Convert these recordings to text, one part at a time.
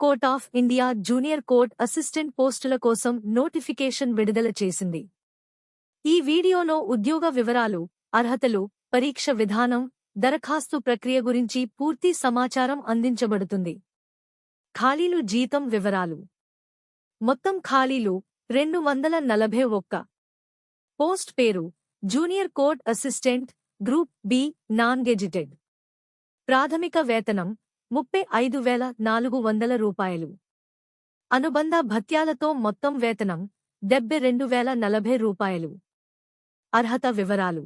Court of India junior court assistant పోస్టుల కోసం notification విడుదల చేసింది. ఈ వీడియోలో ఉద్యోగ వివరాలు, అర్హతలు, పరీక్ష విధానం, దరఖాస్తు ప్రక్రియ గురించి పూర్తి సమాచారం అందించబడుతుంది. ఖాళీలు జీతం వివరాలు. మొత్తం ఖాళీలు 241. పోస్ట్ పేరు junior court assistant, group B, non gazetted. ప్రాథమిక వేతనం 35,400 రూపాయలు. అనుబంధ భత్యాలతో మొత్తం వేతనం 72,040 రూపాయలు. అర్హత వివరాలు.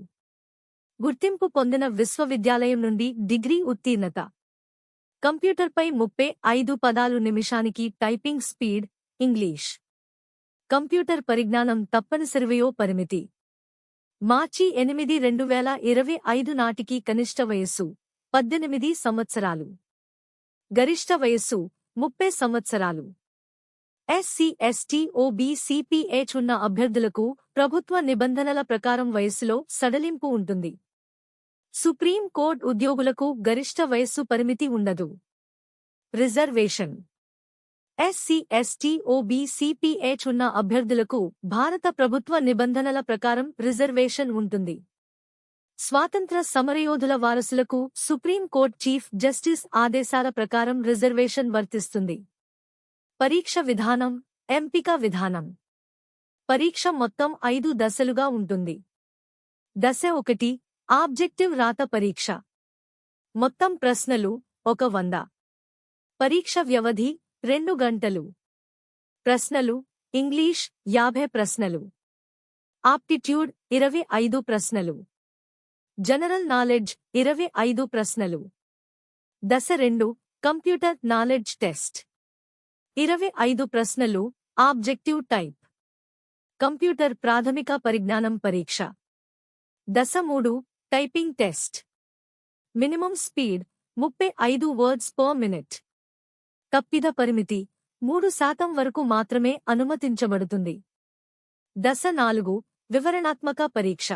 గుర్తింపు పొందిన విశ్వవిద్యాలయం నుండి డిగ్రీ ఉత్తీర్ణత. కంప్యూటర్పై 35 పదాలు నిమిషానికి టైపింగ్ స్పీడ్, ఇంగ్లీష్. కంప్యూటర్ పరిజ్ఞానం తప్పనిసరివయో పరిమితి. మార్చి 8, 2025 నాటికి కనిష్ట వయస్సు 18 సంవత్సరాలు. గరిష్ట వయస్సు 30 సంవత్సరాలు. ఎస్సీ, ఎస్టీ, ఓబీసీ, పీహెచ్ ఉన్న అభ్యర్థులకు ప్రభుత్వ నిబంధనల ప్రకారం వయస్సులో సడలింపు ఉంటుంది. సుప్రీం కోర్టు ఉద్యోగులకు గరిష్ట వయస్సు పరిమితి ఉండదు. Reservation. SC, ST, OBC, pH ఉన్న అభ్యర్థులకు భారత ప్రభుత్వ నిబంధనల ప్రకారం రిజర్వేషన్ ఉంటుంది. స్వాతంత్ర సమరయోధుల వారసులకు సుప్రీం కోర్టు చీఫ్ జస్టిస్ ఆదేశాల ప్రకారం రిజర్వేషన్ వర్తిస్తుంది. పరీక్ష విధానం, ఎంపిక విధానం. పరీక్ష మొత్తం 5 దశలుగా ఉంటుంది. దశ 1 ఆబ్జెక్టివ్ రాత పరీక్ష. మొత్తం ప్రశ్నలు 100. పరీక్ష వ్యవధి 2 గంటలు. ప్రశ్నలు ఇంగ్లీష్ 50 ప్రశ్నలు. ఆప్టిట్యూడ్ 25 ప్రశ్నలు. జనరల్ నాలెడ్జ్ 25 ప్రశ్నలు. దశ 2 కంప్యూటర్ నాలెడ్జ్ టెస్ట్. 25 ప్రశ్నలు. Objective type. కంప్యూటర్ ప్రాథమిక పరిజ్ఞానం పరీక్ష. దశ 3 typing test. Minimum speed 35 words per minute. తప్పిద పరిమితి 3% వరకు మాత్రమే అనుమతించబడుతుంది. దశ 4 వివరణాత్మక పరీక్ష.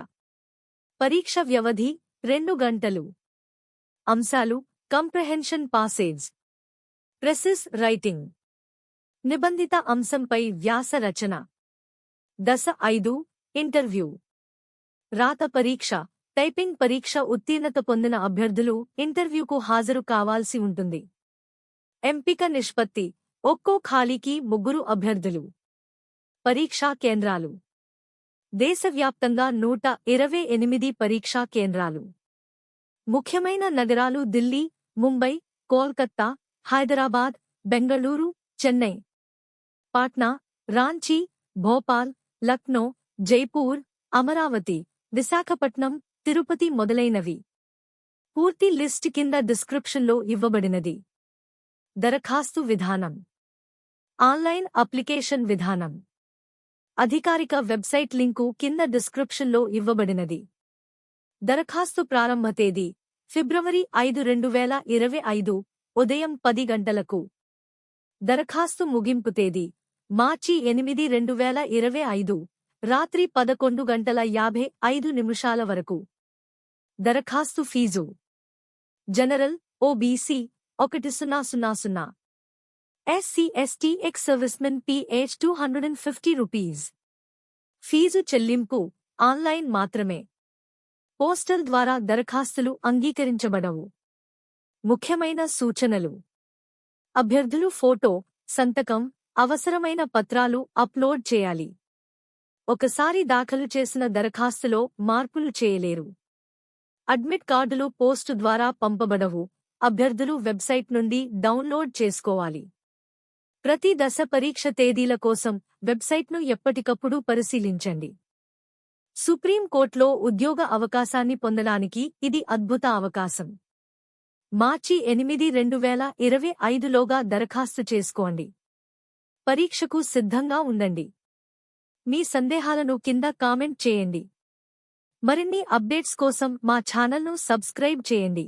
పరీక్ష వ్యవధి 2 గంటలు. అంశాలు కంప్రహెన్షన్ పాసేజ్, ప్రెసిస్ రైటింగ్. నిబంధిత అంశంపై వ్యాస రచన. దశ 5 ఇంటర్వ్యూ. రాత పరీక్ష. టైపింగ్ పరీక్ష ఉత్తీర్ణత పొందిన అభ్యర్థులు ఇంటర్వ్యూకు హాజరు కావాల్సి ఉంటుంది. ఎంపిక నిష్పత్తి ఒక్కో ఖాళీకి 3 అభ్యర్థులు. పరీక్షా కేంద్రాలు. దేశవ్యాప్తంగా 128 పరీక్షా కేంద్రాలు. ముఖ్యమైన నగరాలు ఢిల్లీ, ముంబై, కోల్కతా, హైదరాబాద్, బెంగళూరు, చెన్నై, పాట్నా, రాంచీ, భోపాల్, లక్నో, జైపూర్, అమరావతి, విశాఖపట్నం, తిరుపతి మొదలైనవి. పూర్తి లిస్ట్ కింద డిస్క్రిప్షన్లో ఇవ్వబడినది. దరఖాస్తు విధానం. ఆన్లైన్ అప్లికేషన్ విధానం. అధికారిక వెబ్సైట్ లింకు కింద డిస్క్రిప్షన్లో ఇవ్వబడినది. దరఖాస్తు ప్రారంభ తేదీ ఫిబ్రవరి 5, 2025 ఉదయం 10 గంటలకు. దరఖాస్తు ముగింపు తేదీ మార్చి 8, 2025 రాత్రి 11:55 వరకు. దరఖాస్తు fee. General, OBC 1000. SC, ST, ex servicemen PH 250 rupees. Fee చెల్లింపు ఆన్లైన్ మాత్రమే. పోస్టల్ ద్వారా దరఖాస్తులు అంగీకరించబడవు. ముఖ్యమైన సూచనలు. అభ్యర్థులు ఫోటో, సంతకం, అవసరమైన పత్రాలు అప్లోడ్ చేయాలి. ఒకసారి దాఖలు చేసిన దరఖాస్తులో మార్పులు చేయలేరు. అడ్మిట్ కార్డులు పోస్టు ద్వారా పంపబడవు. అభ్యర్థులు వెబ్సైట్ నుండి డౌన్లోడ్ చేసుకోవాలి. ప్రతి దశ పరీక్ష తేదీల కోసం వెబ్సైట్ను ఎప్పటికప్పుడు పరిశీలించండి. సుప్రీం కోర్టులో ఉద్యోగ అవకాశాన్ని పొందడానికి ఇది అద్భుత అవకాశం. మార్చి 8, 2025లోగా దరఖాస్తు చేసుకోండి. పరీక్షకు సిద్ధంగా ఉండండి. మీ సందేహాలను కింద కామెంట్ చేయండి. మరిన్ని అప్డేట్స్ కోసం మా ఛానల్ను సబ్స్క్రైబ్ చేయండి.